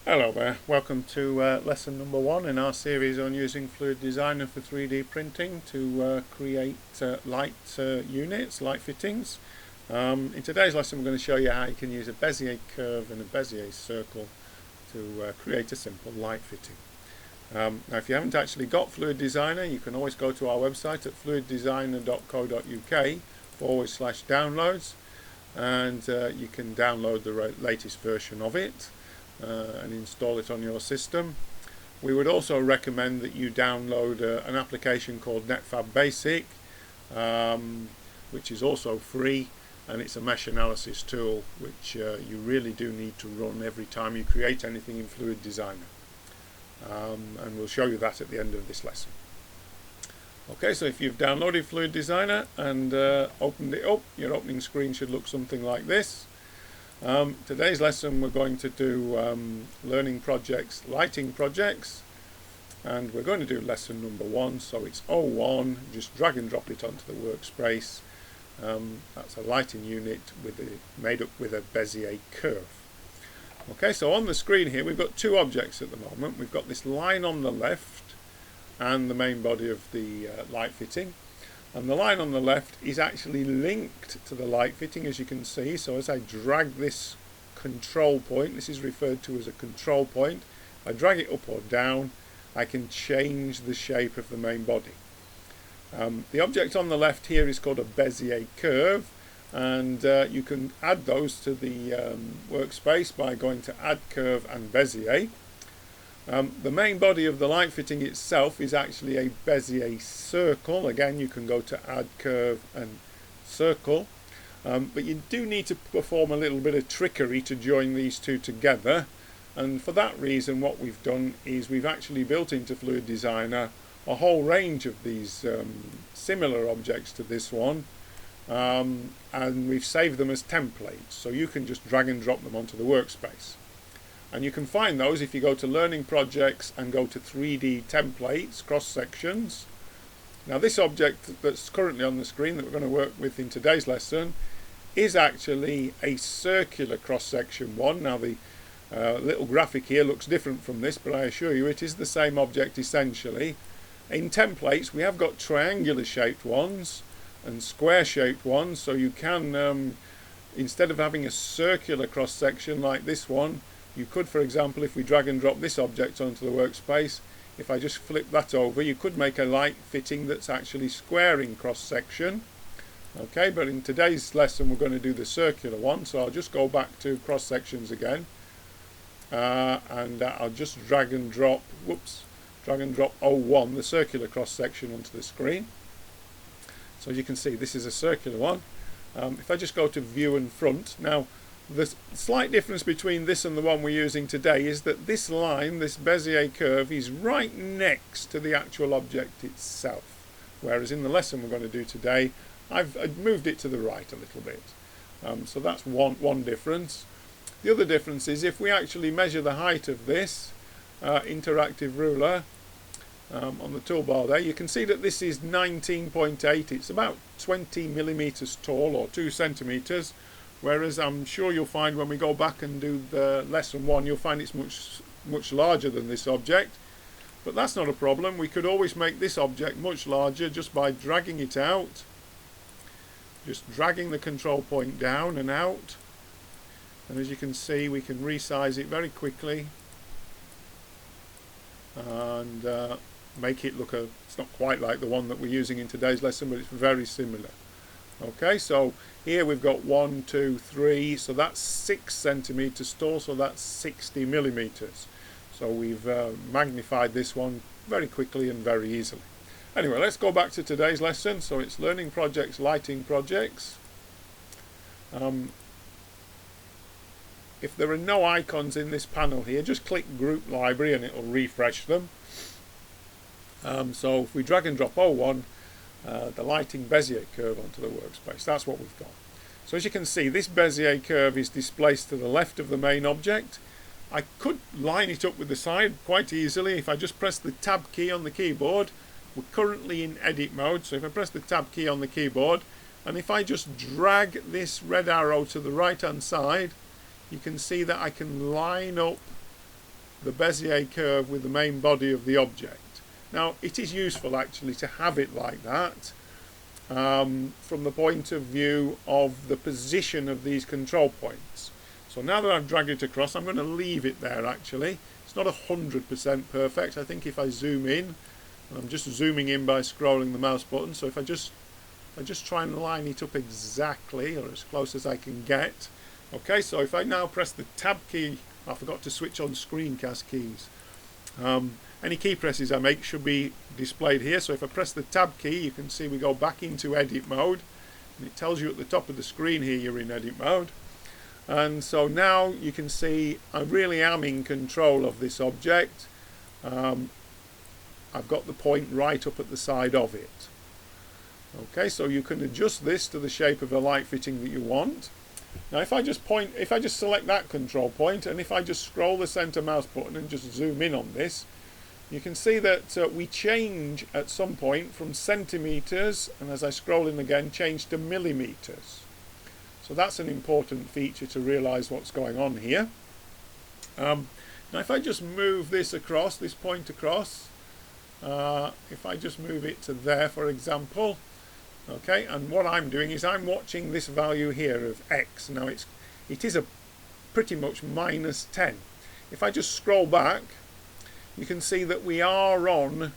Hello there, welcome to lesson number 1 in our series on using FluidDesigner for 3D printing to create light units, light fittings. In today's lesson we're going to show you how you can use a Bezier curve and a Bezier circle to create a simple light fitting. Now if you haven't actually got FluidDesigner, you can always go to our website at fluiddesigner.co.uk/downloads, and you can download the latest version of it and install it on your system. We would also recommend that you download an application called Netfab Basic, which is also free, and it's a mesh analysis tool which you really do need to run every time you create anything in FluidDesigner. And we'll show you that at the end of this lesson. Okay, so if you've downloaded FluidDesigner and opened it up, your opening screen should look something like this. Today's lesson we're going to do learning projects, lighting projects, and we're going to do lesson number 1, so it's 01, just drag and drop it onto the workspace. That's a lighting unit made up with a Bezier curve. Okay, so on the screen here we've got two objects at the moment. We've got this line on the left and the main body of the light fitting. And the line on the left is actually linked to the light fitting, as you can see. So as I drag this control point, this is referred to as a control point, I drag it up or down, I can change the shape of the main body. The object on the left here is called a Bezier curve, and you can add those to the workspace by going to Add Curve and Bezier. The main body of the light fitting itself is actually a Bezier circle. Again, you can go to Add Curve and Circle, but you do need to perform a little bit of trickery to join these two together, and for that reason what we've done is we've actually built into FluidDesigner a whole range of these similar objects to this one, and we've saved them as templates, so you can just drag and drop them onto the workspace. And you can find those if you go to Learning Projects and go to 3D Templates, Cross Sections. Now this object that's currently on the screen that we're going to work with in today's lesson is actually a circular cross section one. Now the little graphic here looks different from this, but I assure you it is the same object essentially. In templates we have got triangular shaped ones and square shaped ones, so you can, instead of having a circular cross section like this one, you could, for example, if we drag and drop this object onto the workspace, if I just flip that over, you could make a light fitting that's actually square in cross section. Okay, but in today's lesson we're going to do the circular one, so I'll just go back to cross sections again, and I'll just drag and drop 01, the circular cross section, onto the screen. So as you can see, this is a circular one. If I just go to View and Front, now the slight difference between this and the one we're using today is that this line, this Bezier curve, is right next to the actual object itself, whereas in the lesson we're going to do today I've moved it to the right a little bit. So that's one difference. The other difference is if we actually measure the height of this interactive ruler on the toolbar there, you can see that this is 19.8. It's about 20 millimeters tall, or 2 centimeters. Whereas I'm sure you'll find when we go back and do the lesson 1, you'll find it's much larger than this object. But that's not a problem. We could always make this object much larger just by dragging it out. Just dragging the control point down and out. And as you can see, we can resize it very quickly and make it look it's not quite like the one that we're using in today's lesson, but it's very similar. Okay, so here we've got 1, 2, 3, so that's 6 centimeters tall, so that's 60 millimeters. So we've magnified this one very quickly and very easily. Anyway, let's go back to today's lesson. So it's Learning Projects, Lighting Projects. If there are no icons in this panel here, just click Group Library and it'll refresh them. So if we drag and drop 01, the lighting Bezier curve onto the workspace, that's what we've got. So as you can see, this Bezier curve is displaced to the left of the main object. I could line it up with the side quite easily if I just press the Tab key on the keyboard. We're currently in edit mode, so if I press the Tab key on the keyboard and if I just drag this red arrow to the right hand side, you can see that I can line up the Bezier curve with the main body of the object. Now, it is useful actually to have it like that from the point of view of the position of these control points. So now that I've dragged it across, I'm going to leave it there actually. It's not 100% perfect. I think if I zoom in, and I'm just zooming in by scrolling the mouse button, so if I just try and line it up exactly, or as close as I can get. Okay, so if I now press the tab key, I forgot to switch on screencast keys. Any key presses I make should be displayed here. So if I press the tab key, you can see we go back into edit mode, and it tells you at the top of the screen here you're in edit mode. And so now you can see I really am in control of this object. I've got the point right up at the side of it. Okay, so you can adjust this to the shape of a light fitting that you want. Now if I just select that control point, and if I just scroll the center mouse button and just zoom in on this, you can see that we change at some point from centimeters, and as I scroll in again, change to millimeters. So that's an important feature to realize what's going on here. Now if I just move this across, this point across, if I just move it to there, for example, okay, and what I'm doing is I'm watching this value here of x. Now it is a pretty much -10. If I just scroll back, you can see that we are on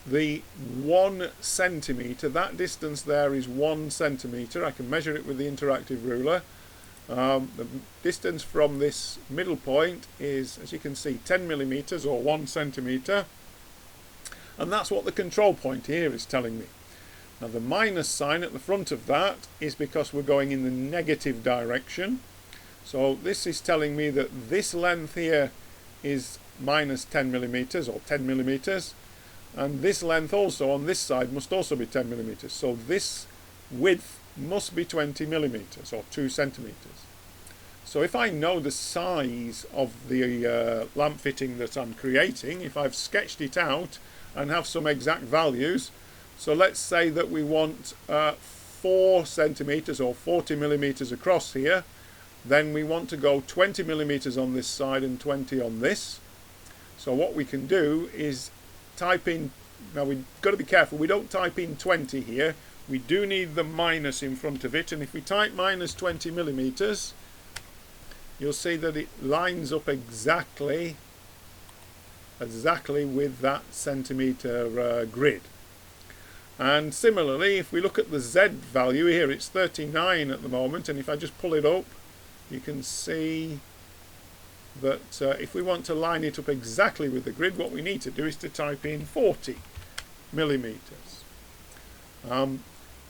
the 1 centimeter. That distance there is 1 centimeter. I can measure it with the interactive ruler. The distance from this middle point is, as you can see, 10 millimeters or 1 centimeter, and that's what the control point here is telling me. Now the minus sign at the front of that is because we're going in the negative direction. So this is telling me that this length here is -10 millimeters or 10 millimeters, and this length also on this side must also be 10 millimeters. So this width must be 20 millimeters or 2 centimeters. So if I know the size of the lamp fitting that I'm creating, if I've sketched it out and have some exact values, so let's say that we want 4 centimeters or 40 millimeters across here, then we want to go 20 millimeters on this side and 20 on this. So what we can do is type in, now we've got to be careful, we don't type in 20 here, we do need the minus in front of it, and if we type -20 millimeters, you'll see that it lines up exactly with that centimeter grid. And similarly, if we look at the Z value here, it's 39 at the moment, and if I just pull it up, you can see that if we want to line it up exactly with the grid, what we need to do is to type in 40 millimeters.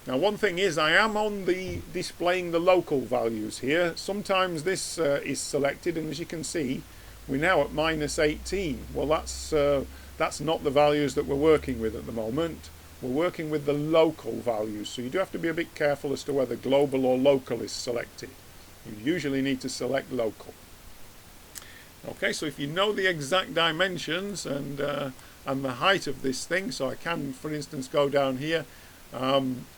Now one thing is, I am on the displaying the local values here. Sometimes this is selected, and as you can see, we're now at -18. Well, that's not the values that we're working with at the moment. We're working with the local values, so you do have to be a bit careful as to whether global or local is selected. You usually need to select local. Okay, so if you know the exact dimensions and the height of this thing, so I can, for instance, go down here,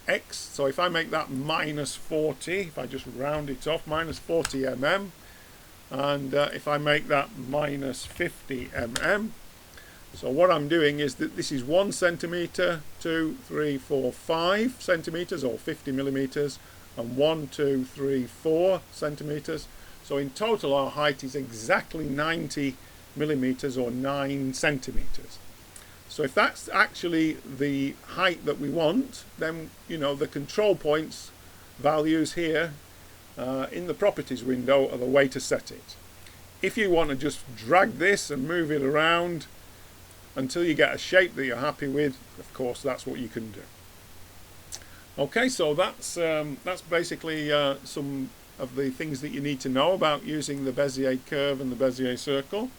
x, so if I make that -40, if I just round it off, -40 mm, and if I make that -50 mm, so what I'm doing is that this is 1 centimeter, 2, 3, 4, 5 centimeters or 50 millimeters, and 1, 2, 3, 4 centimeters. So in total our height is exactly 90 millimeters or 9 centimeters. So if that's actually the height that we want, then you know the control points values here in the properties window are the way to set it. If you want to just drag this and move it around until you get a shape that you're happy with, of course that's what you can do. Okay, so that's basically some of the things that you need to know about using the Bezier curve and the Bezier circle.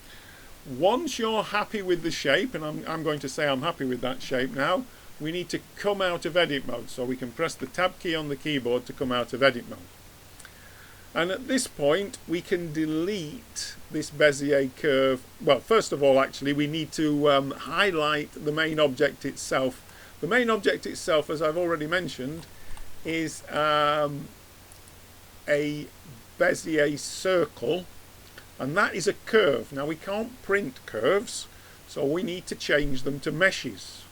Once you're happy with the shape, and I'm going to say I'm happy with that shape now, we need to come out of edit mode. So we can press the tab key on the keyboard to come out of edit mode. And at this point we can delete this Bezier curve. Well, first of all, actually we need to highlight the main object itself. The main object itself, as I've already mentioned, is a Bezier circle, and that is a curve. Now we can't print curves, so we need to change them to meshes.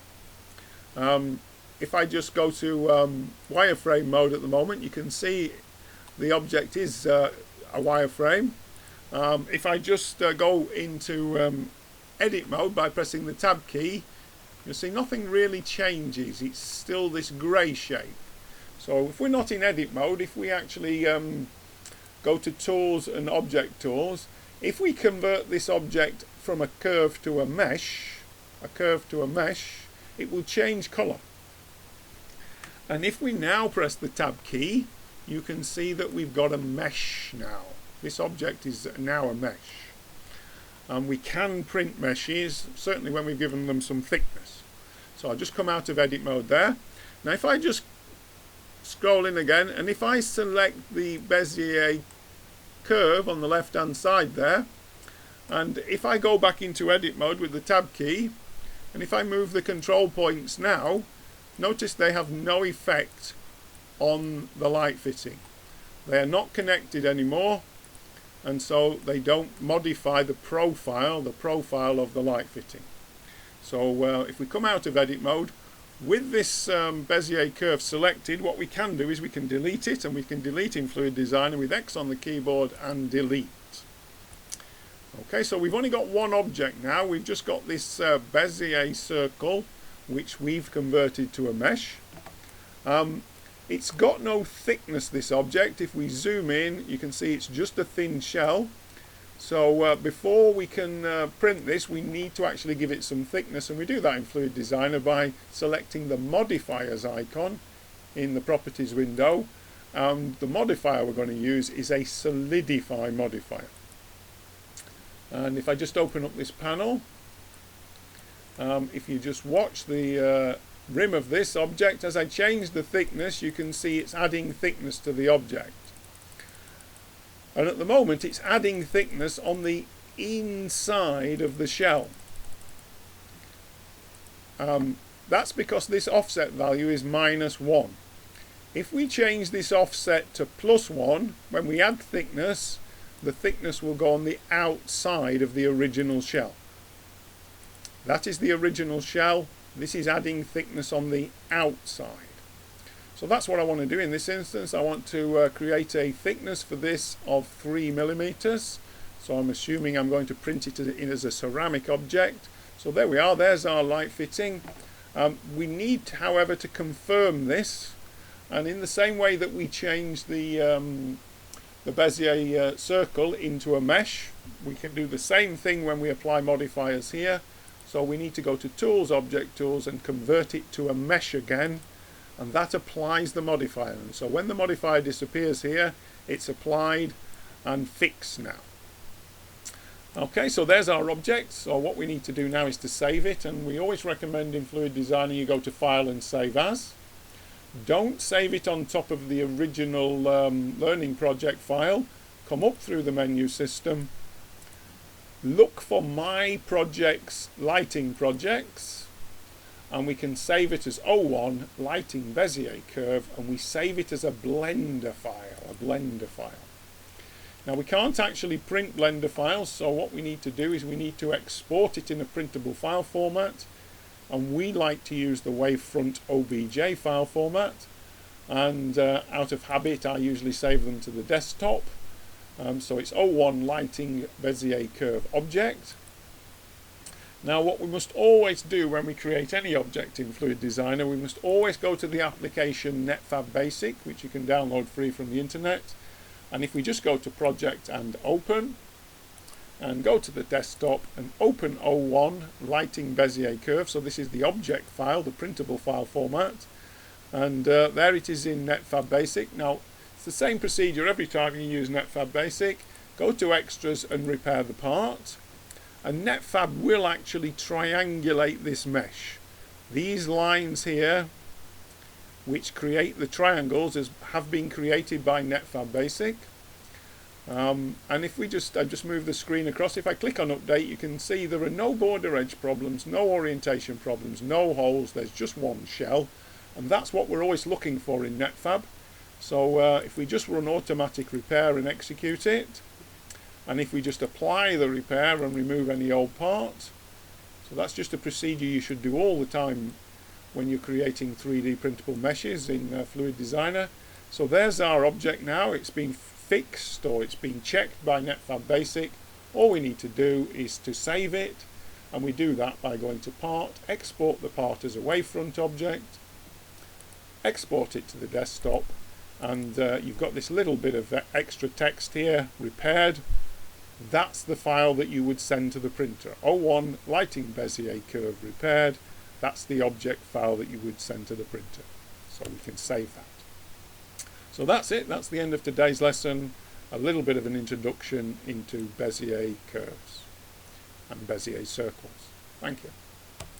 If I just go to wireframe mode at the moment, you can see the object is a wireframe. If I just go into edit mode by pressing the tab key, you'll see nothing really changes. It's still this grey shape. So if we're not in edit mode, if we actually go to tools and object tools, if we convert this object from a curve to a mesh, it will change colour. And if we now press the tab key, you can see that we've got a mesh now. This object is now a mesh. And we can print meshes, certainly when we've given them some thickness. So I'll just come out of edit mode there. Now if I just scroll in again, and if I select the Bezier curve on the left hand side there, and if I go back into edit mode with the tab key, and if I move the control points now, notice they have no effect on the light fitting. They are not connected anymore, and so they don't modify the profile of the light fitting. So if we come out of edit mode, with this Bezier curve selected, what we can do is we can delete it, and we can delete in FluidDesigner with X on the keyboard and delete. Okay, so we've only got one object now. We've just got this Bezier circle, which we've converted to a mesh. It's got no thickness, this object. If we zoom in, you can see it's just a thin shell. So before we can print this, we need to actually give it some thickness, and we do that in FluidDesigner by selecting the modifiers icon in the properties window. The modifier we're going to use is a solidify modifier. And if I just open up this panel, if you just watch the rim of this object, as I change the thickness, you can see it's adding thickness to the object. And at the moment it's adding thickness on the inside of the shell. That's because this offset value is -1. If we change this offset to +1, when we add thickness, the thickness will go on the outside of the original shell. That is the original shell. This is adding thickness on the outside. So that's what I want to do in this instance. I want to create a thickness for this of 3 millimeters. So I'm assuming I'm going to print it in as a ceramic object. So there we are. There's our light fitting. We need, however, to confirm this. And in the same way that we changed the Bezier circle into a mesh, we can do the same thing when we apply modifiers here. So we need to go to Tools, Object Tools, and convert it to a mesh again, and that applies the modifier. And so when the modifier disappears here, it's applied and fixed now. Okay, so there's our object. So what we need to do now is to save it, and we always recommend in FluidDesigner you go to File and Save As. Don't save it on top of the original learning project file. Come up through the menu system, look for My Projects, Lighting Projects, and we can save it as 01 Lighting Bezier Curve, and we save it as a Blender file. Now we can't actually print Blender files, so what we need to do is we need to export it in a printable file format, and we like to use the Wavefront OBJ file format, and out of habit I usually save them to the desktop. So it's 01 Lighting Bezier Curve Object. Now what we must always do when we create any object in FluidDesigner, we must always go to the application NetFab Basic, which you can download free from the internet. And if we just go to Project and Open, and go to the desktop and open 01 Lighting Bezier Curve, so this is the object file, the printable file format, and there it is in NetFab Basic. Now it's the same procedure every time you use NetFab Basic. Go to Extras and repair the part, and NetFab will actually triangulate this mesh. These lines here which create the triangles have been created by NetFab Basic. And if we I just move the screen across, if I click on update, you can see there are no border edge problems, no orientation problems, no holes, there's just one shell, and that's what we're always looking for in NetFab. So if we just run automatic repair and execute it, And if we just apply the repair and remove any old parts, so that's just a procedure you should do all the time when you're creating 3D printable meshes in FluidDesigner. So there's our object now. It's been fixed, or it's been checked by Netfabb Basic. All we need to do is to save it, and we do that by going to Part, export the part as a wavefront object, export it to the desktop, and you've got this little bit of extra text here, repaired. That's the file that you would send to the printer. 01 lighting Bezier curve repaired. That's the object file that you would send to the printer. So we can save that. So that's it. That's the end of today's lesson. A little bit of an introduction into Bezier curves and Bezier circles. Thank you.